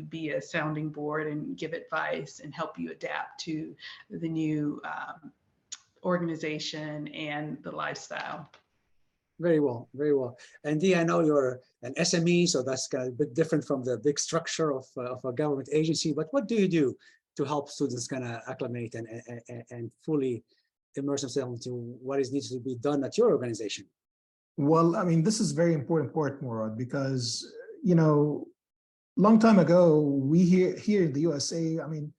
be a sounding board and give advice and help you adapt to the new organization and the lifestyle. Very well, very well. And Diaa, I know you're an SME, so that's kind of a bit different from the big structure of a government agency. But what do you do to help students kind of acclimate and fully immerse themselves into what is needs to be done at your organization? Well, I mean, this is very important part, Mourad, because, you know, long time ago, we here in the USA, I mean,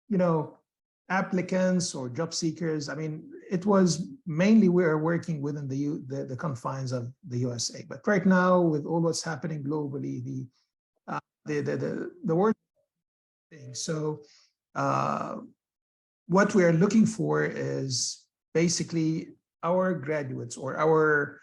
you know, applicants or job seekers, I mean, it was mainly we are working within the confines of the USA. But right now, with all what's happening globally, the world thing. So what we are looking for is basically our graduates or our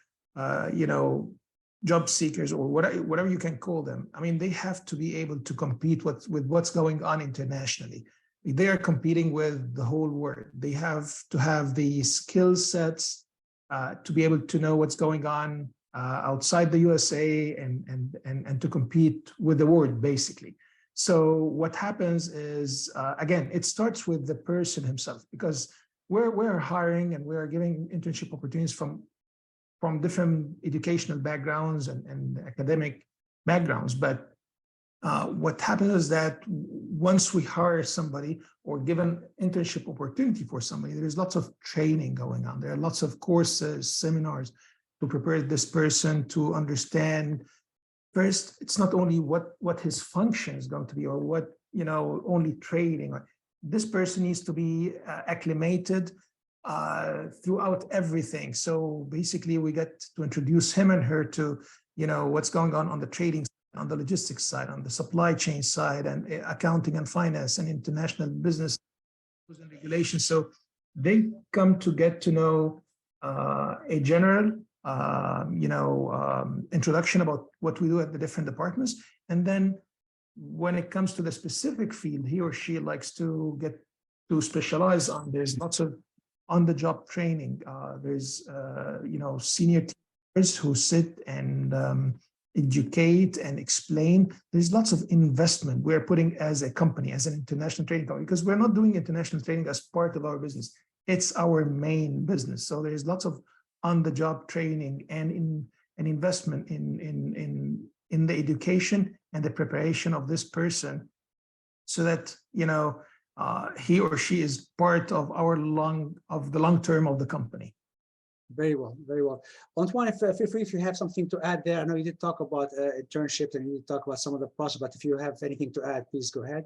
job seekers or whatever you can call them. I mean, they have to be able to compete with what's going on internationally. They are competing with the whole world. They have to have the skill sets to be able to know what's going on outside the USA and to compete with the world, basically. So what happens is, again, it starts with the person himself, because we're hiring and we're giving internship opportunities from different educational backgrounds and academic backgrounds. But what happens is that once we hire somebody or give an internship opportunity for somebody, there's lots of training going on. There are lots of courses, seminars to prepare this person to understand. First, it's not only what his function is going to be or what, only training. This person needs to be acclimated throughout everything. So basically we get to introduce him and her to, what's going on the trading side, on the logistics side, on the supply chain side, and accounting and finance and international business and regulations. So they come to get to know a general, introduction about what we do at the different departments. And then when it comes to the specific field he or she likes to get to specialize on, there's lots of on-the-job training. There's, senior teachers who sit and educate and explain. There's lots of investment we're putting as a company, as an international training company, because we're not doing international training as part of our business. It's our main business. So there's lots of on-the-job training and an investment in the education and the preparation of this person, so that he or she is part of the long term of the company. Very well, very well. Antwone, feel free if you have something to add there. I know you did talk about internships and you did talk about some of the process, but if you have anything to add, please go ahead.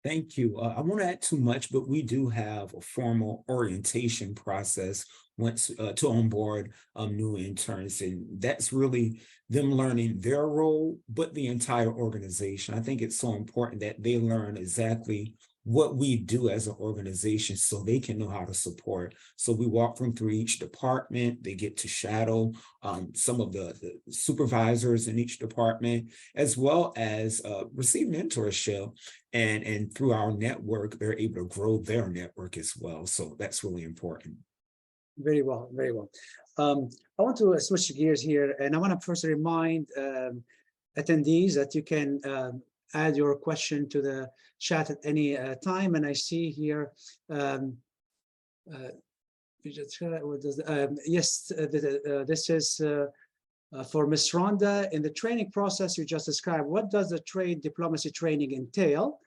Thank you. I won't add too much, but we do have a formal orientation process once to onboard new interns, and that's really them learning their role, but the entire organization. I think it's so important that they learn exactly what we do as an organization so they can know how to support. So we walk them through each department. They get to shadow some of the supervisors in each department, as well as receive mentorship. And through our network, they're able to grow their network as well. So that's really important. Very well, very well. I want to switch gears here, and I want to first remind attendees that you can add your question to the chat at any time. And I see here, yes, this is for Ms. Rhonda. In the training process you just described, what does the trade diplomacy training entail?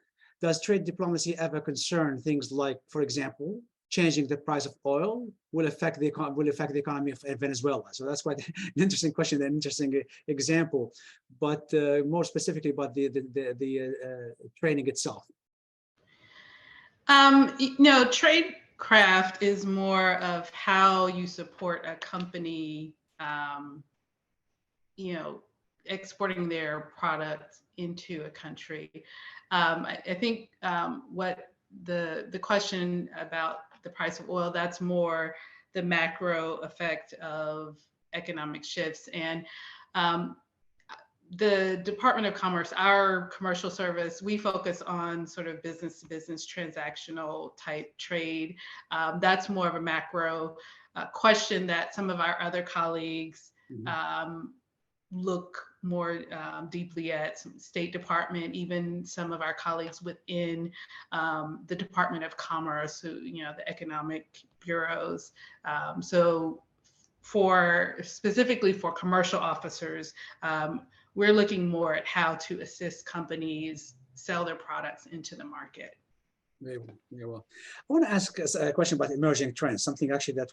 Does trade diplomacy ever concern things like, for example, changing the price of oil will affect the economy of Venezuela? So that's quite an interesting question, an interesting example, but more specifically about the training itself. Tradecraft is more of how you support a company, exporting their product into a country. I think what the question about the price of oil, that's more the macro effect of economic shifts. And the Department of Commerce, our commercial service, we focus on sort of business to business transactional type trade. That's more of a macro question that some of our other colleagues look more deeply at. Some State Department, even some of our colleagues within the Department of Commerce, who, the economic bureaus. So specifically for commercial officers, we're looking more at how to assist companies sell their products into the market. Very well, very well. I want to ask a question about emerging trends, something actually that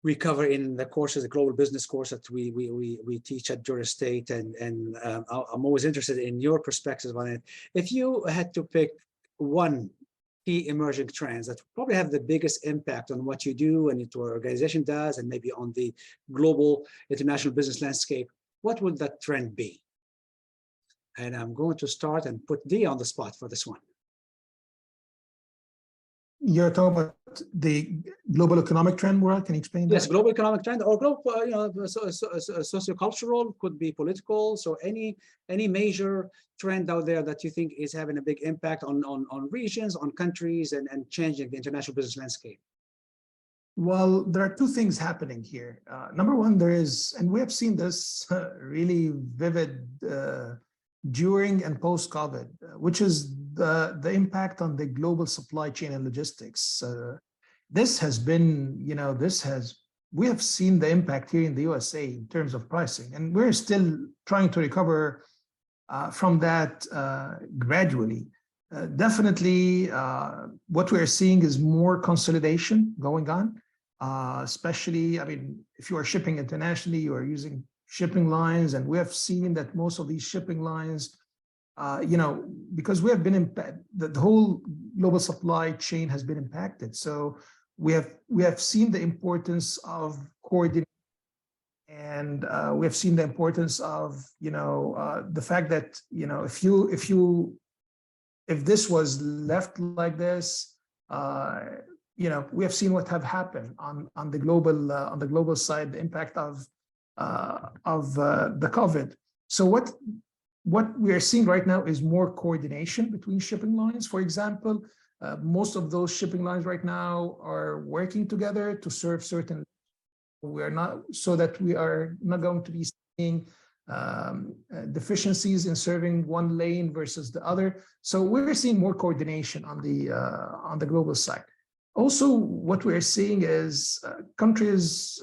we cover in the courses, the global business course that we teach at Georgia State, and I'm always interested in your perspective on it. If you had to pick one key emerging trends that probably have the biggest impact on what you do and what your organization does, and maybe on the global international business landscape, what would that trend be? And I'm going to start and put Diaa on the spot for this one. You're talking about the global economic trend, Mourad? Can you explain that? Yes, global economic trend, or global, sociocultural, could be political. So any major trend out there that you think is having a big impact on regions, on countries, and changing the international business landscape. Well, there are two things happening here. Number one, there is, and we have seen this really vivid during and post-COVID, which is the impact on the global supply chain and logistics. This has been, we have seen the impact here in the USA in terms of pricing, and we're still trying to recover from that gradually. Definitely, what we're seeing is more consolidation going on, especially, if you are shipping internationally, you are using shipping lines, and we have seen that most of these shipping lines, because we have been impacted, the whole global supply chain has been impacted. So we have seen the importance of coordinating, and we have seen the importance of the fact that if this was left like this, we have seen what have happened on the global side, the impact of the COVID. So what we are seeing right now is more coordination between shipping lines. For example, most of those shipping lines right now are working together to serve certain. We are not, so that we are not going to be seeing deficiencies in serving one lane versus the other. So we're seeing more coordination on the global side. Also, what we're seeing is countries,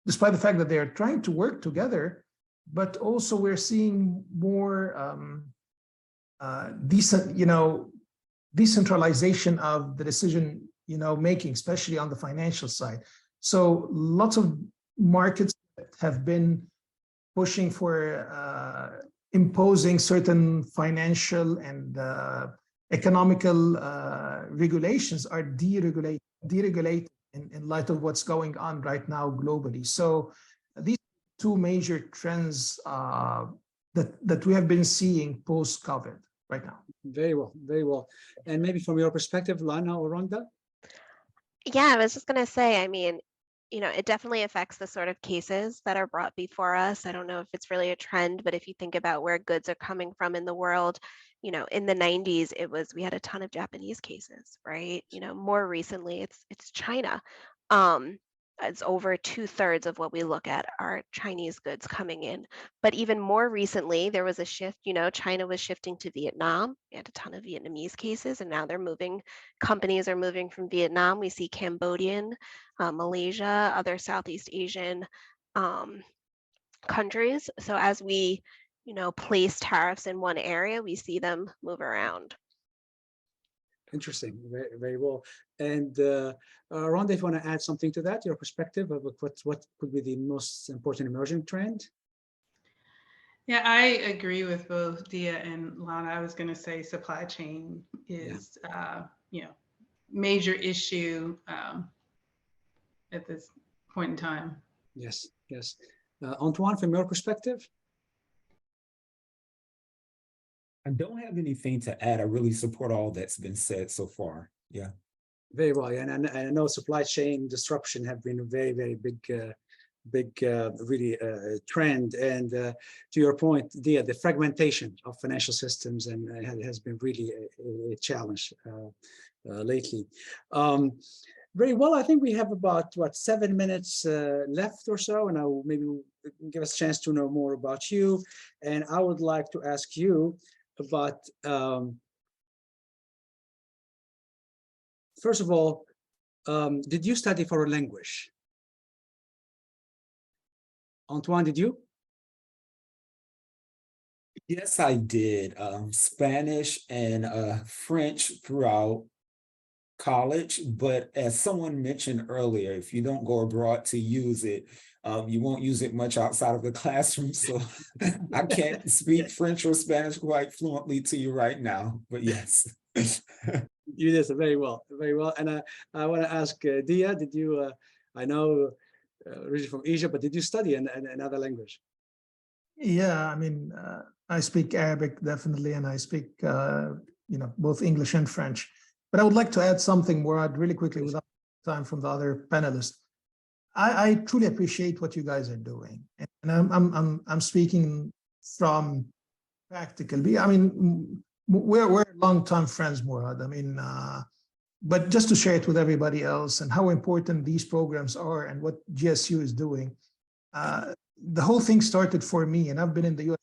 despite the fact that they are trying to work together, but also we're seeing more decentralization of the decision, making, especially on the financial side. So lots of markets have been pushing for imposing certain financial and economical regulations are deregulated in light of what's going on right now globally. So these two major trends that we have been seeing post-COVID right now. Very well, very well. And maybe from your perspective, Lana or Rhonda? Yeah, I was just going to say, I mean, it definitely affects the sort of cases that are brought before us. I don't know if it's really a trend, but if you think about where goods are coming from in the world, in the 90s, we had a ton of Japanese cases, right? More recently, it's China. It's over 2/3 of what we look at are Chinese goods coming in. But even more recently, there was a shift, China was shifting to Vietnam. We had a ton of Vietnamese cases, and now companies are moving from Vietnam. We see Cambodian, Malaysia, other Southeast Asian countries. So as we, place tariffs in one area, we see them move around. Interesting, very, very well. And Rhonda, if you want to add something to that, your perspective of what could be the most important emerging trend? Yeah, I agree with both Diaa and Lana. I was going to say supply chain is, major issue at this point in time. Yes, yes. Antwone, from your perspective? I don't have anything to add. I really support all that's been said so far. Yeah. Very well. And I know supply chain disruption have been a very, very big really trend. And to your point, the fragmentation of financial systems and has been really a challenge lately. Very well. I think we have about 7 minutes left or so, and I'll maybe give us a chance to know more about you. And I would like to ask you about, first of all, did you study foreign language? Antwone, did you? Yes, I did. Spanish and French throughout college, but as someone mentioned earlier, if you don't go abroad to use it, you won't use it much outside of the classroom. So I can't speak French or Spanish quite fluently to you right now, but yes. You did very well, very well. And I want to ask Diaa, did you, I know originally from Egypt, but did you study another language? Yeah, I mean, I speak Arabic definitely, and I speak, both English and French. But I would like to add something, Mourad, really quickly without time from the other panelists. I truly appreciate what you guys are doing, and I'm speaking from practically. I mean, we're long-time friends, Mourad. I mean, but just to share it with everybody else and how important these programs are and what GSU is doing. The whole thing started for me, and I've been in the US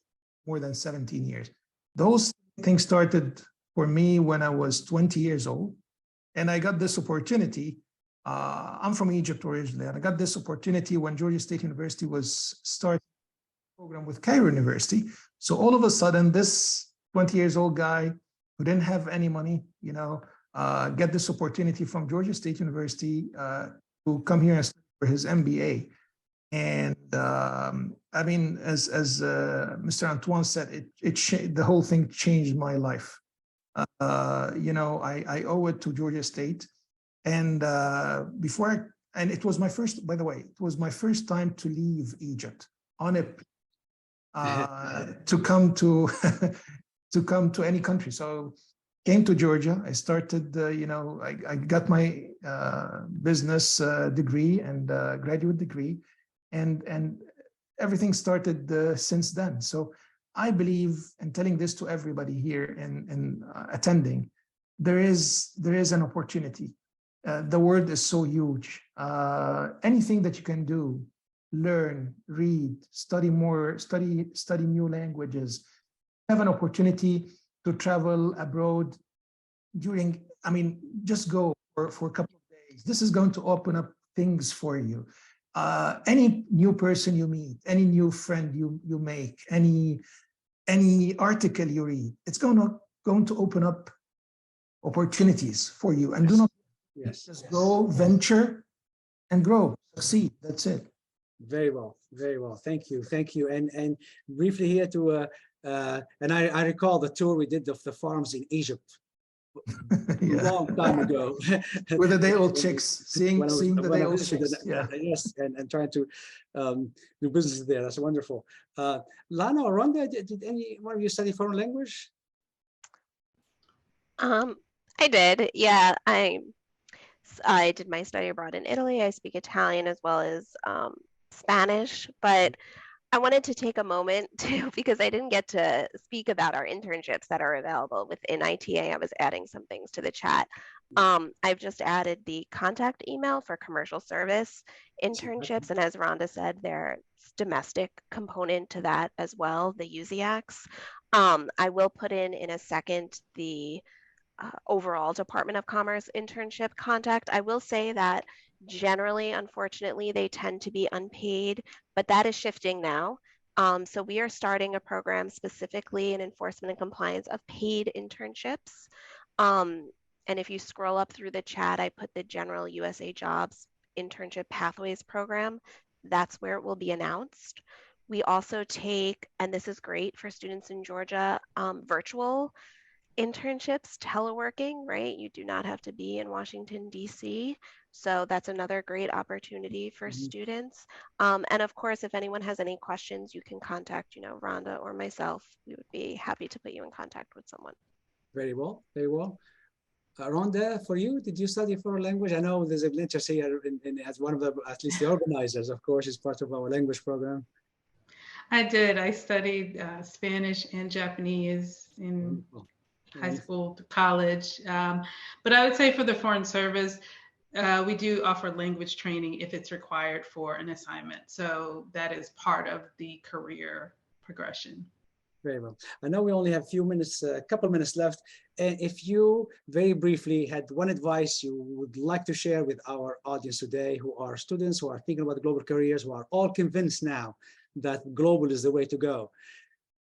more than 17 years. The whole thing started for me when I was 20 years old, and I got this opportunity. I'm from Egypt originally, and I got this opportunity when Georgia State University was starting a program with Cairo University. So all of a sudden, this 20 years old guy who didn't have any money, get this opportunity from Georgia State University to come here and study for his MBA. And I mean, as Mr. Antwone said, the whole thing changed my life. I owe it to Georgia State. And and it was my first, by the way, it was my first time to leave Egypt on a to come to any country. So came to Georgia. I started, I got my business degree and graduate degree, and everything started since then. So I believe, and telling this to everybody here and attending, there is an opportunity. The world is so huge. Anything that you can do, learn, read, study more, study new languages, have an opportunity to travel abroad just go for a couple of days. This is going to open up things for you. Any new person you meet, any new friend you make, any article you read, it's going to open up opportunities for you. And do not just go, venture, and grow, succeed. That's it. Very well, very well. Thank you, thank you. And briefly here to and I recall the tour we did of the farms in Egypt. Long time ago. With the day-old chicks, seeing the day-old chicks. Yeah. Yes, and trying to do business there. That's wonderful. Lana or Rhonda, did any one of you study foreign language? I did. Yeah, I did my study abroad in Italy. I speak Italian as well as Spanish, but I wanted to take a moment to, because I didn't get to speak about our internships that are available within ITA. I was adding some things to the chat. I've just added the contact email for commercial service internships. And as Rhonda said, there's domestic component to that as well, the USIACs. I will put in a second the overall Department of Commerce internship contact. I will say that generally, unfortunately, they tend to be unpaid, but that is shifting now. So we are starting a program specifically in enforcement and compliance of paid internships. And if you scroll up through the chat, I put the general USA Jobs Internship Pathways program. That's where it will be announced. We also take, and this is great for students in Georgia, virtual internships, teleworking, right? You do not have to be in Washington, D.C. So that's another great opportunity for students. And of course, if anyone has any questions, you can contact, Rhonda or myself. We would be happy to put you in contact with someone. Very well, very well. Rhonda, for you, did you study foreign language? I know there's a interest here as one of the, at least the organizers, of course, is part of our language program. I did. I studied Spanish and Japanese in high school to college. But I would say for the Foreign Service, we do offer language training if it's required for an assignment. So that is part of the career progression. Very well. I know we only have a couple minutes left. And if you very briefly had one advice you would like to share with our audience today, who are students, who are thinking about global careers, who are all convinced now that global is the way to go,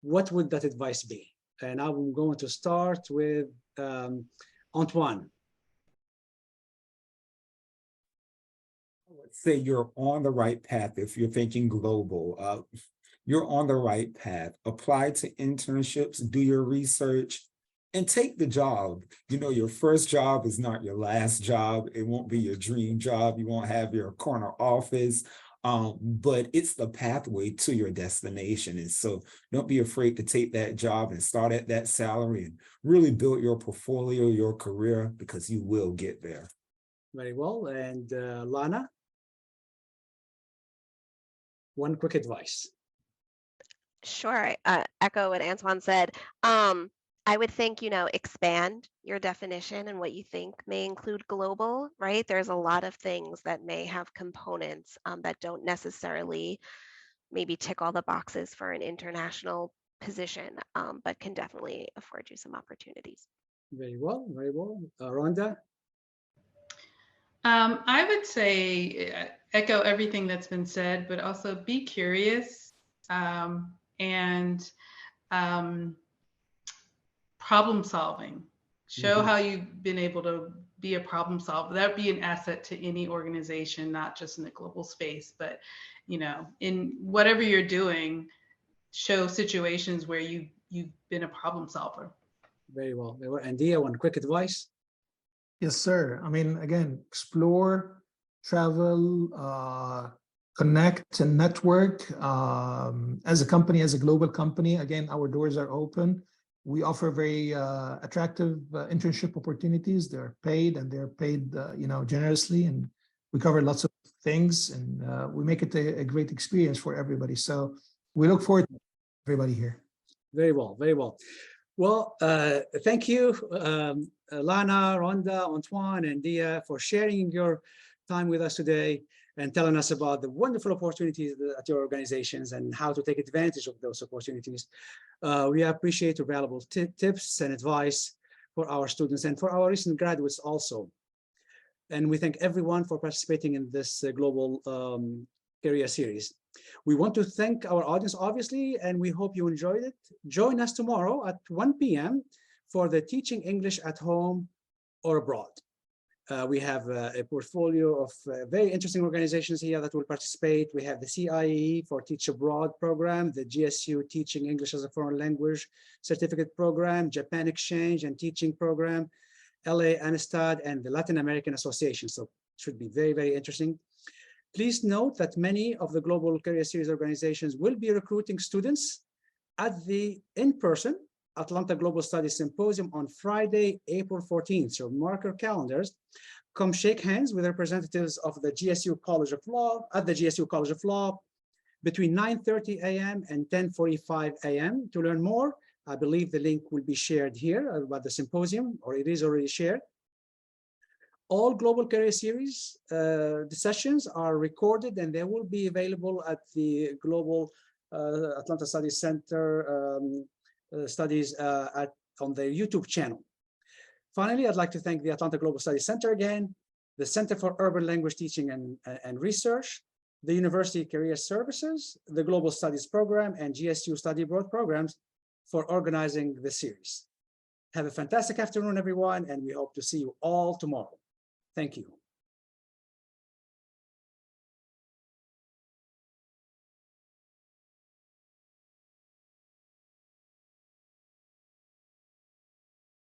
what would that advice be? And I'm going to start with Antwone. I would say you're on the right path if you're thinking global. You're on the right path. Apply to internships, do your research, and take the job. Your first job is not your last job. It won't be your dream job. You won't have your corner office. But it's the pathway to your destination. And so don't be afraid to take that job and start at that salary and really build your portfolio, your career, because you will get there. Very well. And Lana, one quick advice. Sure. Echo what Antwone said. I would think, expand your definition and what you think may include global, right? There's a lot of things that may have components that don't necessarily maybe tick all the boxes for an international position, but can definitely afford you some opportunities. Very well, very well. Rhonda? I would say echo everything that's been said, but also be curious and problem solving. Show how you've been able to be a problem solver. That would be an asset to any organization, not just in the global space, but in whatever you're doing, show situations where you've been a problem solver. Very well. And Diaa, one quick advice. Yes, sir. Again, explore, travel, connect and network. As a company, as a global company, again, our doors are open. We offer very attractive internship opportunities. They're paid and they're paid, generously, and we cover lots of things, and we make it a great experience for everybody. So we look forward to everybody here. Very well, very well. Well, thank you, Lana, Rhonda, Antwone, and Diaa, for sharing your time with us today and telling us about the wonderful opportunities at your organizations and how to take advantage of those opportunities. We appreciate your valuable tips and advice for our students and for our recent graduates also. And we thank everyone for participating in this global career series. We want to thank our audience, obviously, and we hope you enjoyed it. Join us tomorrow at 1 p.m. for the Teaching English at Home or Abroad. We have a portfolio of very interesting organizations here that will participate. We have the CIE for Teach Abroad program, the GSU Teaching English as a Foreign Language Certificate Program, Japan Exchange and Teaching Program, LA Amistad, and the Latin American Association. So it should be very, very interesting. Please note that many of the Global Career Series organizations will be recruiting students at the in-person Atlanta Global Studies Symposium on Friday, April 14th. So mark your calendars. Come shake hands with representatives of the GSU College of Law at the GSU College of Law between 9:30 a.m. and 10:45 a.m. To learn more, I believe the link will be shared here about the symposium, or it is already shared. All Global Career Series the sessions are recorded and they will be available at the Global Atlanta Studies Center studies on their YouTube channel. Finally, I'd like to thank the Atlanta Global Studies Center again, the Center for Urban Language Teaching and Research, the University Career Services, the Global Studies Program, and GSU Study Abroad programs for organizing the series. Have a fantastic afternoon, everyone, and we hope to see you all tomorrow. Thank you.